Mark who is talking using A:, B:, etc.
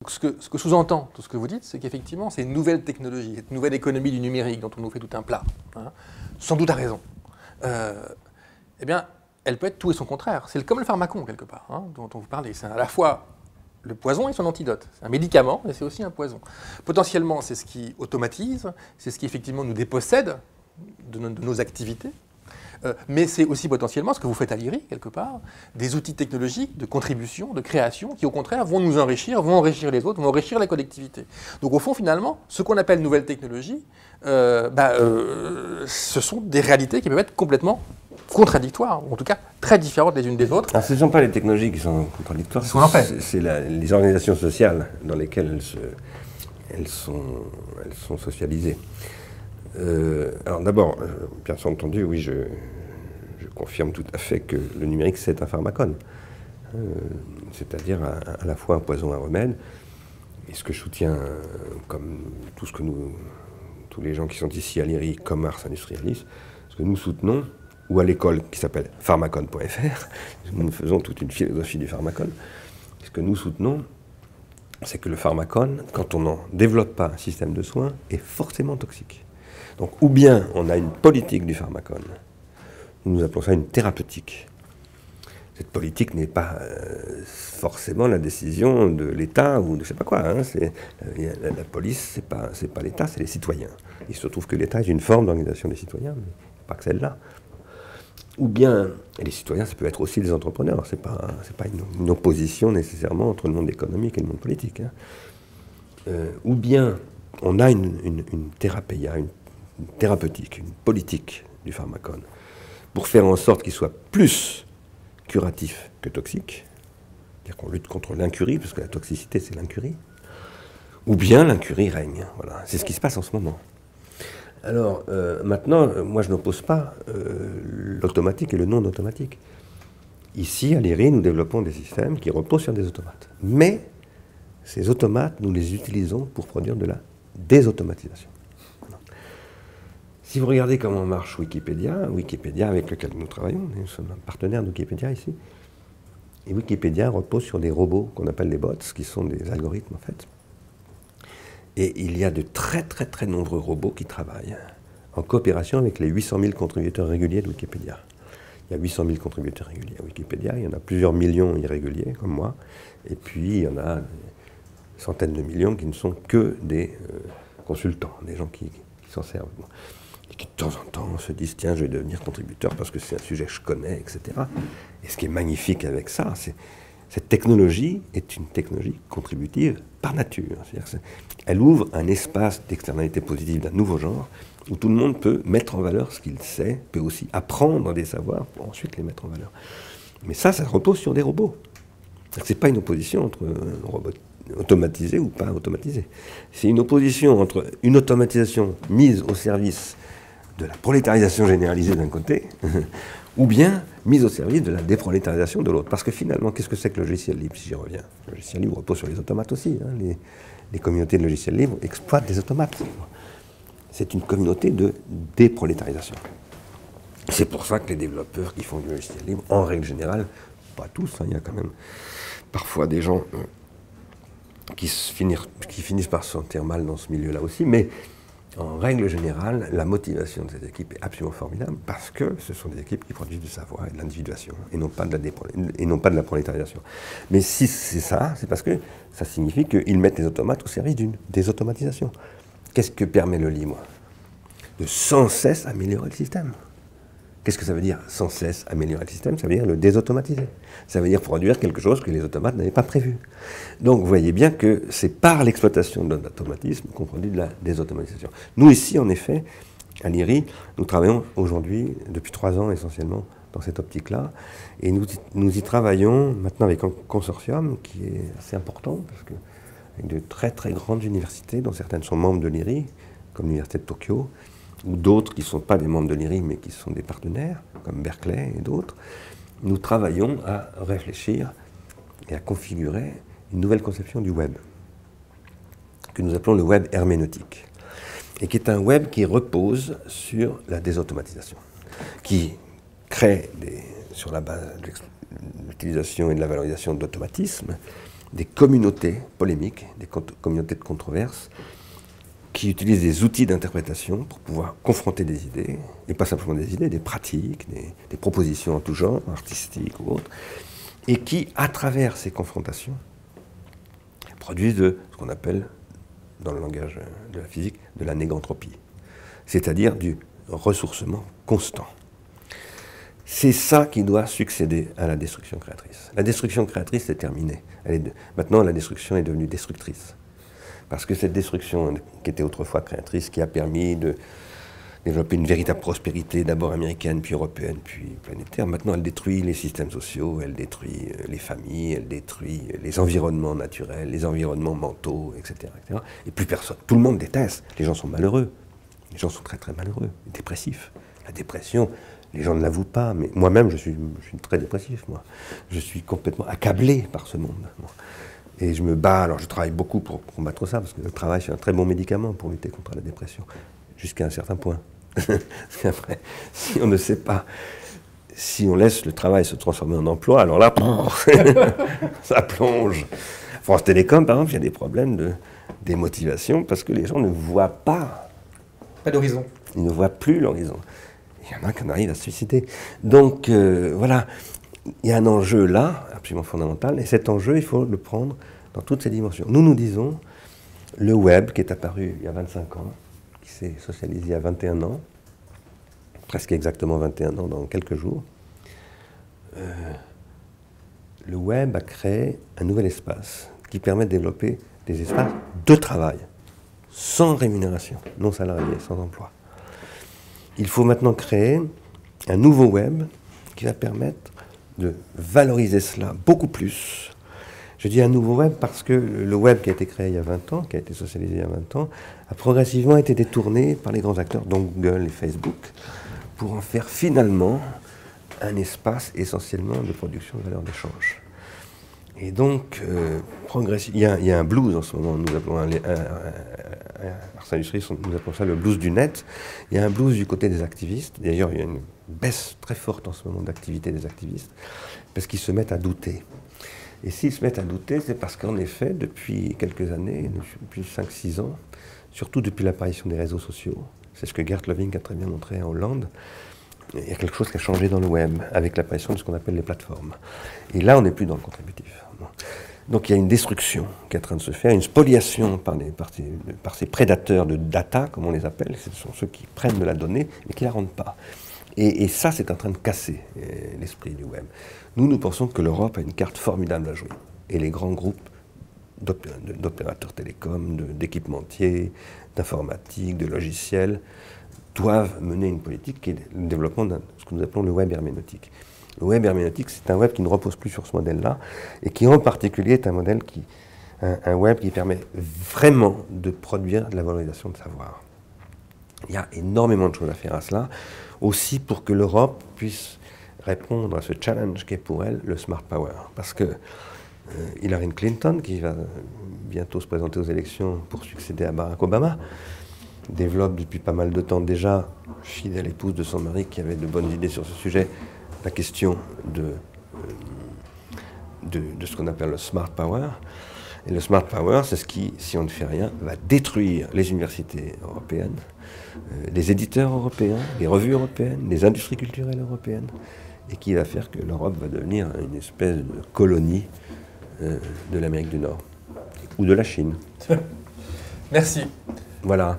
A: Donc, ce que sous-entend tout ce que vous dites, c'est qu'effectivement, c'est une nouvelle technologie, cette nouvelle économie du numérique dont on nous fait tout un plat, hein, sans doute à raison. Eh bien, elle peut être tout et son contraire. C'est comme le pharmacon, quelque part, hein, dont on vous parlait. C'est à la fois le poison et son antidote. C'est un médicament, mais c'est aussi un poison. Potentiellement, c'est ce qui automatise, c'est ce qui effectivement nous dépossède de nos activités. Mais c'est aussi potentiellement ce que vous faites à l'IRI, quelque part, des outils technologiques de contribution, de création, qui au contraire vont nous enrichir, vont enrichir les autres, vont enrichir la collectivité. Donc au fond, finalement, ce qu'on appelle nouvelles technologies, ce sont des réalités qui peuvent être complètement contradictoires, ou en tout cas très différentes les unes des autres.
B: Alors, ce ne sont pas les technologies qui sont contradictoires, c'est les organisations sociales dans lesquelles elles sont socialisées. Alors d'abord, bien entendu, oui, je confirme tout à fait que le numérique, c'est un pharmacone. C'est-à-dire à la fois un poison, un remède. Et ce que je soutiens, comme tous les gens qui sont ici à l'IRI, comme Ars Industrialis, ce que nous soutenons, ou à l'école qui s'appelle pharmacone.fr, nous faisons toute une philosophie du pharmacone. Ce que nous soutenons, c'est que le pharmacone, quand on n'en développe pas un système de soins, est forcément toxique. Donc, ou bien on a une politique du pharmacone, nous appelons ça une thérapeutique. Cette politique n'est pas forcément la décision de l'État ou de je sais pas quoi. Hein. La police, c'est pas l'État, c'est les citoyens. Il se trouve que l'État est une forme d'organisation des citoyens, mais pas que celle-là. Ou bien, et les citoyens, ça peut être aussi des entrepreneurs. C'est pas une opposition nécessairement entre le monde économique et le monde politique. Hein. Ou bien, on a une thérapia, une thérapeutique, une politique du pharmacone, pour faire en sorte qu'il soit plus curatif que toxique, c'est-à-dire qu'on lutte contre l'incurie, parce que la toxicité c'est l'incurie, ou bien l'incurie règne. Voilà. C'est ce qui se passe en ce moment. Alors maintenant, moi je n'oppose pas l'automatique et le non automatique. Ici, à l'IRI, nous développons des systèmes qui reposent sur des automates. Mais ces automates, nous les utilisons pour produire de la désautomatisation. Si vous regardez comment marche Wikipédia avec lequel nous travaillons, nous sommes un partenaire de Wikipédia ici, et Wikipédia repose sur des robots qu'on appelle des bots, qui sont des algorithmes en fait. Et il y a de très très très nombreux robots qui travaillent en coopération avec les 800 000 contributeurs réguliers de Wikipédia. Il y a 800 000 contributeurs réguliers à Wikipédia, il y en a plusieurs millions irréguliers comme moi, et puis il y en a des centaines de millions qui ne sont que des consultants, des gens qui s'en servent. Et qui de temps en temps se disent tiens, je vais devenir contributeur parce que c'est un sujet que je connais, etc. Et ce qui est magnifique avec ça, c'est cette technologie est une technologie contributive par nature. Elle ouvre un espace d'externalité positive d'un nouveau genre où tout le monde peut mettre en valeur ce qu'il sait, peut aussi apprendre des savoirs pour ensuite les mettre en valeur. Mais ça repose sur des robots. Ce n'est pas une opposition entre un robot automatisé ou pas automatisé. C'est une opposition entre une automatisation mise au service de la prolétarisation généralisée d'un côté, ou bien mise au service de la déprolétarisation de l'autre. Parce que finalement, qu'est-ce que c'est que le logiciel libre, si j'y reviens? Le logiciel libre repose sur les automates aussi. Hein. Les communautés de logiciels libres exploitent des automates. C'est une communauté de déprolétarisation. C'est pour ça que les développeurs qui font du logiciel libre, en règle générale, pas tous, hein, il y a quand même parfois des gens qui finissent par se sentir mal dans ce milieu-là aussi, mais en règle générale, la motivation de cette équipe est absolument formidable parce que ce sont des équipes qui produisent du savoir et de l'individuation et non pas de la prolétarisation. Mais si c'est ça, c'est parce que ça signifie qu'ils mettent les automates au service d'une désautomatisation. Qu'est-ce que permet le libre? De sans cesse améliorer le système. Qu'est-ce que ça veut dire sans cesse améliorer le système? Ça veut dire le désautomatiser. Ça veut dire produire quelque chose que les automates n'avaient pas prévu. Donc vous voyez bien que c'est par l'exploitation de l'automatisme qu'on produit de la désautomatisation. Nous ici, en effet, à l'IRI, nous travaillons aujourd'hui, depuis 3 ans essentiellement, dans cette optique-là. Et nous y travaillons maintenant avec un consortium qui est assez important, parce que avec de très très grandes universités, dont certaines sont membres de l'IRI, comme l'Université de Tokyo, ou d'autres qui ne sont pas des membres de l'IRI, mais qui sont des partenaires, comme Berkeley et d'autres. Nous travaillons à réfléchir et à configurer une nouvelle conception du web, que nous appelons le web herméneutique, et qui est un web qui repose sur la désautomatisation, qui crée, sur la base de l'utilisation et de la valorisation d'automatismes, des communautés polémiques, des communautés de controverses, qui utilisent des outils d'interprétation pour pouvoir confronter des idées, et pas simplement des idées, des pratiques, des propositions en tout genre, artistiques ou autres, et qui, à travers ces confrontations, produisent ce qu'on appelle, dans le langage de la physique, de la négantropie, c'est-à-dire du ressourcement constant. C'est ça qui doit succéder à la destruction créatrice. La destruction créatrice est terminée. Maintenant, la destruction est devenue destructrice. Parce que cette destruction, qui était autrefois créatrice, qui a permis de développer une véritable prospérité, d'abord américaine, puis européenne, puis planétaire, maintenant elle détruit les systèmes sociaux, elle détruit les familles, elle détruit les environnements naturels, les environnements mentaux, etc., etc. Et plus personne. Tout le monde déteste. Les gens sont malheureux. Les gens sont très très malheureux, dépressifs. La dépression, les gens ne l'avouent pas, mais moi-même je suis très dépressif, moi. Je suis complètement accablé par ce monde. Moi. Et je me bats, alors je travaille beaucoup pour combattre ça, parce que le travail c'est un très bon médicament pour lutter contre la dépression, jusqu'à un certain point. Après, si on ne sait pas, si on laisse le travail se transformer en emploi, alors là, ça plonge. France Télécom, par exemple, il y a des problèmes de démotivation, parce que les gens ne voient pas.
A: Pas d'horizon.
B: Ils ne voient plus l'horizon. Il y en a qui en arrivent à se suicider. Donc, voilà. Il y a un enjeu là, absolument fondamental, et cet enjeu, il faut le prendre dans toutes ses dimensions. Nous disons, le web qui est apparu il y a 25 ans, qui s'est socialisé il y a 21 ans, presque exactement 21 ans dans quelques jours, le web a créé un nouvel espace qui permet de développer des espaces de travail, sans rémunération, non salariés, sans emploi. Il faut maintenant créer un nouveau web qui va permettre de valoriser cela beaucoup plus. Je dis un nouveau web parce que le web qui a été créé il y a 20 ans, qui a été socialisé il y a 20 ans, a progressivement été détourné par les grands acteurs, dont Google et Facebook, pour en faire finalement un espace essentiellement de production de valeur d'échange. Et donc, il y a un blues en ce moment, nous appelons Ars Industries, nous appelons ça le blues du net. Il y a un blues du côté des activistes. D'ailleurs, il y a une baisse très forte en ce moment d'activité des activistes, parce qu'ils se mettent à douter. Et s'ils se mettent à douter, c'est parce qu'en effet, depuis quelques années, depuis 5-6 ans, surtout depuis l'apparition des réseaux sociaux, c'est ce que Gert Loving a très bien montré en Hollande, il y a quelque chose qui a changé dans le web, avec l'apparition de ce qu'on appelle les plateformes. Et là, on n'est plus dans le contributif. Donc il y a une destruction qui est en train de se faire, une spoliation par ces prédateurs de data, comme on les appelle. Ce sont ceux qui prennent de la donnée, mais qui ne la rendent pas. Et ça, c'est en train de casser l'esprit du web. Nous pensons que l'Europe a une carte formidable à jouer. Et les grands groupes d'opérateurs télécoms, d'équipementiers, d'informatique, de logiciels, doivent mener une politique qui est le développement de ce que nous appelons le web herméneutique. Le web herméneutique, c'est un web qui ne repose plus sur ce modèle-là, et qui en particulier est un web qui permet vraiment de produire de la valorisation de savoir. Il y a énormément de choses à faire à cela, aussi pour que l'Europe puisse répondre à ce challenge qu'est pour elle le smart power. Parce que Hillary Clinton, qui va bientôt se présenter aux élections pour succéder à Barack Obama, développe depuis pas mal de temps déjà, fidèle épouse de son mari qui avait de bonnes idées sur ce sujet, la question de ce qu'on appelle le smart power. Et le smart power, c'est ce qui, si on ne fait rien, va détruire les universités européennes, les éditeurs européens, les revues européennes, les industries culturelles européennes, et qui va faire que l'Europe va devenir une espèce de colonie de l'Amérique du Nord, ou de la Chine.
A: Merci.
B: Voilà.